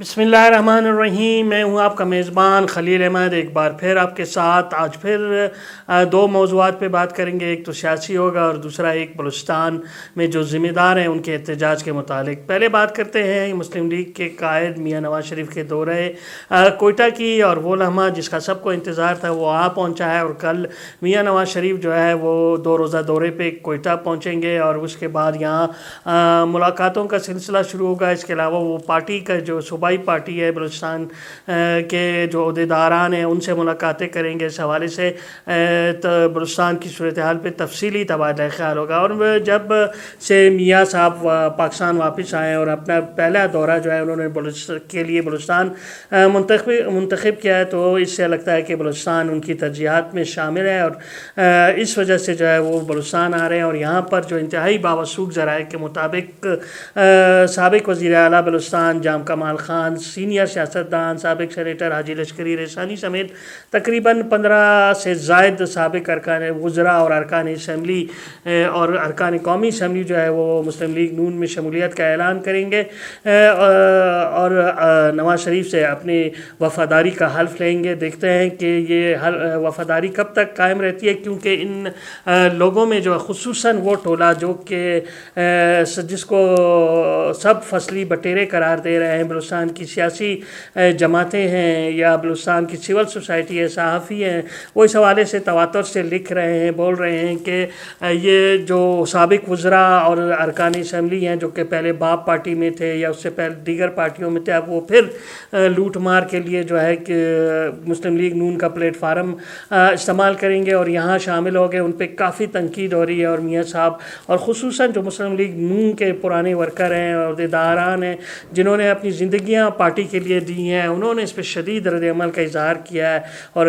بسم اللہ الرحمن الرحیم۔ میں ہوں آپ کا میزبان خلیل احمد، ایک بار پھر آپ کے ساتھ آج پھر دو موضوعات پہ بات کریں گے۔ ایک تو سیاسی ہوگا اور دوسرا ایک بلوچستان میں جو ذمہ دار ہیں ان کے احتجاج کے متعلق۔ پہلے بات کرتے ہیں مسلم لیگ کے قائد میاں نواز شریف کے دورے کوئٹہ کی، اور وہ لمحہ جس کا سب کو انتظار تھا وہ آ پہنچا ہے، اور کل میاں نواز شریف جو ہے وہ 2 روزہ دورے پہ کوئٹہ پہنچیں گے، اور اس کے بعد یہاں ملاقاتوں کا سلسلہ شروع ہوگا۔ اس کے علاوہ وہ پارٹی کا جو صوبائی پارٹی ہے بلوچستان کے جو عہدیداران ہیں ان سے ملاقاتیں کریں گے۔ اس حوالے سے بلوچستان کی صورتحال پہ تفصیلی تبادلہ خیال ہوگا۔ اور جب سے میاں صاحب پاکستان واپس آئے اور اپنا پہلا دورہ جو ہے انہوں نے کے لیے بلوچستان منتخب کیا ہے، تو اس سے لگتا ہے کہ بلوچستان ان کی ترجیحات میں شامل ہے، اور اس وجہ سے جو ہے وہ بلوچستان آ رہے ہیں۔ اور یہاں پر جو انتہائی باوثوق ذرائع کے مطابق سابق وزیر اعلیٰ بلوچستان جام کمال خان، سینئر سیاستدان، سابق سینیٹر حاجی لشکری ریسانی سمیت تقریباً 15 سے زائد سابق ارکان وزراء اور ارکان اسمبلی اور ارکان قومی اسمبلی جو ہے وہ مسلم لیگ نون میں شمولیت کا اعلان کریں گے، اور نواز شریف سے اپنی وفاداری کا حلف لیں گے۔ دیکھتے ہیں کہ یہ وفاداری کب تک قائم رہتی ہے، کیونکہ ان لوگوں میں جو خصوصاً وہ ٹولہ جو کہ جس کو سب فصلی بٹیرے قرار دے رہے ہیں، بلوچستان کی سیاسی جماعتیں ہیں یا بلوچستان کی سول سوسائٹی ہے، صحافی ہیں، وہ اس حوالے سے تواتر سے لکھ رہے ہیں، بول رہے ہیں کہ یہ جو سابق وزراء اور ارکان اسمبلی ہیں جو کہ پہلے باپ پارٹی میں تھے یا اس سے پہلے دیگر پارٹیوں میں تھے، اب وہ پھر لوٹ مار کے لیے جو ہے کہ مسلم لیگ نون کا پلیٹ فارم استعمال کریں گے اور یہاں شامل ہو گئے۔ ان پہ کافی تنقید ہو رہی ہے، اور میاں صاحب اور خصوصاً جو مسلم لیگ نون کے پرانے ورکر ہیں اور عہدیداران ہیں جنہوں نے اپنی زندگیاں پارٹی کے لیے دی ہیں، انہوں نے اس پہ شدید رد عمل کا اظہار کیا ہے، اور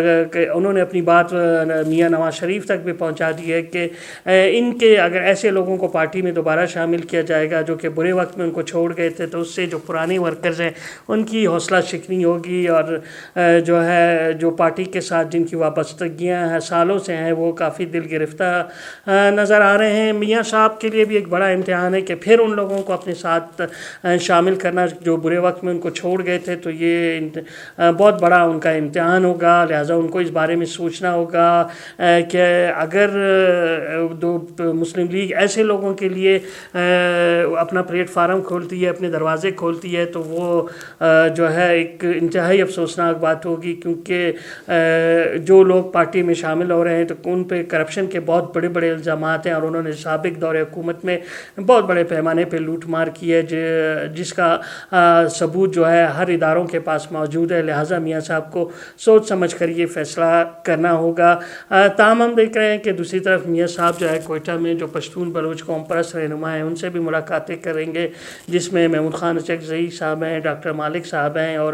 انہوں نے اپنی بات میاں نواز شریف تک بھی پہنچا دی ہے کہ ان کے اگر ایسے لوگوں کو پارٹی میں دوبارہ شامل کیا جائے گا جو کہ برے وقت میں ان کو چھوڑ گئے تھے، تو اس سے جو پرانے ورکرز ہیں ان کی حوصلہ شکنی ہوگی، اور جو ہے جو پارٹی کے ساتھ جن کی وابستگیاں ہیں سالوں سے ہیں وہ کافی دل گرفتہ نظر آ رہے ہیں۔ میاں صاحب کے لیے بھی ایک بڑا امتحان ہے کہ پھر ان لوگوں کو اپنے ساتھ شامل کرنا جو برے وقت میں ان کو چھوڑ گئے تھے، تو یہ بہت بڑا ان کا امتحان ہوگا، لہٰذا ان کو اس بارے میں سوچنا ہوگا کہ اگر مسلم لیگ ایسے لوگوں کے لیے اپنا پلیٹ فارم کھولتی ہے، اپنے دروازے کھولتی ہے، تو وہ جو ہے ایک انتہائی افسوسناک بات ہوگی، کیونکہ جو لوگ پارٹی میں شامل ہو رہے ہیں تو ان پہ کرپشن کے بہت بڑے بڑے الزامات ہیں، اور انہوں نے سابق دور حکومت میں بہت بڑے پیمانے پہ لوٹ مار کی ہے، جس کا ثبوت جو ہے ہر اداروں کے پاس موجود ہے۔ لہٰذا میاں صاحب کو سوچ سمجھ کر یہ فیصلہ کرنا ہوگا۔ تاہم ہم دیکھ رہے ہیں کہ دوسری طرف میاں صاحب جو ہے کوئٹہ میں جو پشتون بلوچ قوم پرست رہنما ہیں ان سے بھی ملاقاتیں کریں گے، جس میں محمود خان اچکزئی صاحب ہیں، ڈاکٹر مالک صاحب ہیں، اور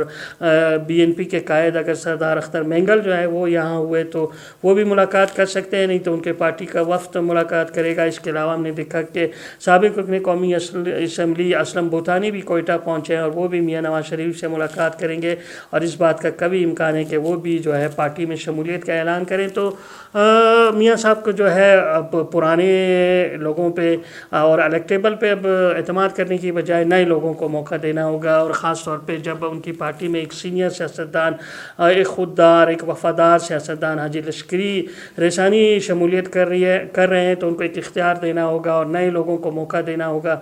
BNP کے قائد اگر سردار اختر مینگل جو ہے وہ یہاں ہوئے تو وہ بھی ملاقات کر سکتے ہیں، نہیں تو ان کے پارٹی کا وفد ملاقات کرے گا۔ اس کے علاوہ ہم نے دیکھا کہ سابق رکن قومی اسمبلی اسلم بوتانی بھی کوئٹہ پہنچے ہیں، اور وہ بھی میاں نواز شریف سے ملاقات کریں گے، اور اس بات کا کبھی امکان ہے کہ وہ بھی جو ہے پارٹی میں شمولیت کا اعلان کریں۔ تو میاں صاحب کو جو ہے اب پرانے لوگوں پہ اور الیکٹیبل پہ اب اعتماد کرنے کی بجائے نئے لوگوں کو موقع دینا ہوگا، اور خاص طور پہ جب ان کی پارٹی میں ایک سینئر سیاستدان، ایک خوددار، ایک وفادار سیاستدان حاجی لشکری ریسانی شمولیت کر رہے ہیں، تو ان کو ایک اختیار دینا ہوگا اور نئے لوگوں کو موقع دینا ہوگا۔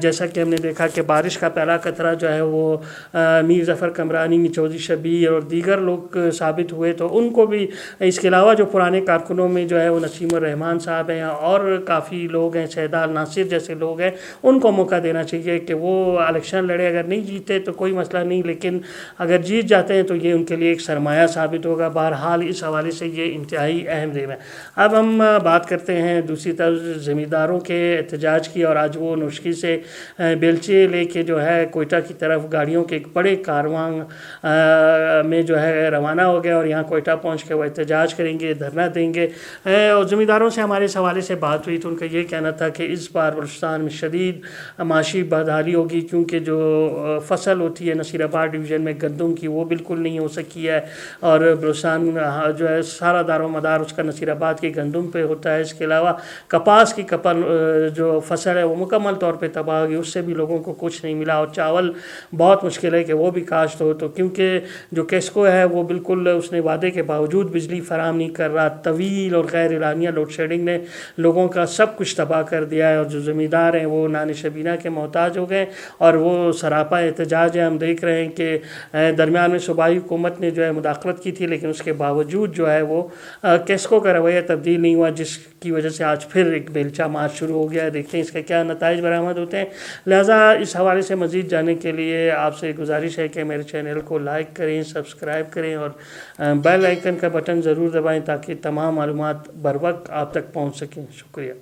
جیسا کہ ہم نے دیکھا کہ بارش کا پہلا قطرہ جو ہے وہ میر ظفر قمرانی، چودھری شبیر اور دیگر لوگ ثابت ہوئے، تو ان کو بھی اس کے علاوہ جو پرانے کارکنوں میں جو ہے وہ نسیم الرحمان صاحب ہیں اور کافی لوگ ہیں، سیدال ناصر جیسے لوگ ہیں، ان کو موقع دینا چاہیے کہ وہ الیکشن لڑے۔ اگر نہیں جیتے تو کوئی مسئلہ نہیں، لیکن اگر جیت جاتے ہیں تو یہ ان کے لیے ایک سرمایہ ثابت ہوگا۔ بہرحال اس حوالے سے یہ انتہائی اہم دن ہے۔ اب ہم بات کرتے ہیں دوسری طرف زمینداروں کے احتجاج کی، اور آج وہ نوشکی سے بیلچے لے کے جو ہے کوئٹہ کی طرف گاڑیوں کے ایک بڑے کاروان میں جو ہے روانہ ہو گئے، اور یہاں کوئٹہ پہنچ کے وہ احتجاج کریں گے، دھرنا دیں گے۔ اور زمینداروں سے ہمارے اس حوالے سے بات ہوئی تو ان کا یہ کہنا تھا کہ اس بار بلوچستان میں شدید معاشی بدحالی ہوگی، کیونکہ جو فصل ہوتی ہے نصیر آباد ڈویژن میں گندم کی وہ بالکل نہیں ہو سکی ہے، اور بلوچستان جو ہے سارا دار و مدار اس کا نصیر آباد کی گندم پہ ہوتا ہے۔ اس کے علاوہ کپاس کی جو فصل ہے وہ مکمل طور پہ تباہ ہوگی، اس سے بھی لوگوں کو کچھ نہیں ملا، اور چاول بہت مشکل ہے کہ وہ بھی کاشت ہو، تو کیونکہ جو کیسکو ہے وہ بالکل اس نے وعدے کے باوجود بجلی فراہم نہیں کر رہا، طویل اور غیر اعلانیہ لوڈ شیڈنگ نے لوگوں کا سب کچھ تباہ کر دیا ہے، اور جو زمیندار ہیں وہ نان شبینہ کے محتاج ہو گئے، اور وہ سراپا احتجاج ہے۔ ہم دیکھ رہے ہیں کہ درمیان میں صوبائی حکومت نے جو ہے مداخلت کی تھی، لیکن اس کے باوجود جو ہے وہ کیسکو کا رویہ تبدیل نہیں ہوا، جس کی وجہ سے آج پھر ایک بیلچہ مارچ شروع ہو گیا ہے۔ دیکھتے ہیں اس کے کیا نتائج برآمد ہوتے ہیں۔ لہٰذا اس حوالے سے مزید جاننے کے لیے آپ سے گزارش ہے کہ میرے چینل کو لائک کریں، سبسکرائب کریں، اور بیل آئیکن کا بٹن ضرور دبائیں تاکہ تمام معلومات بر وقت آپ تک پہنچ سکیں۔ شکریہ۔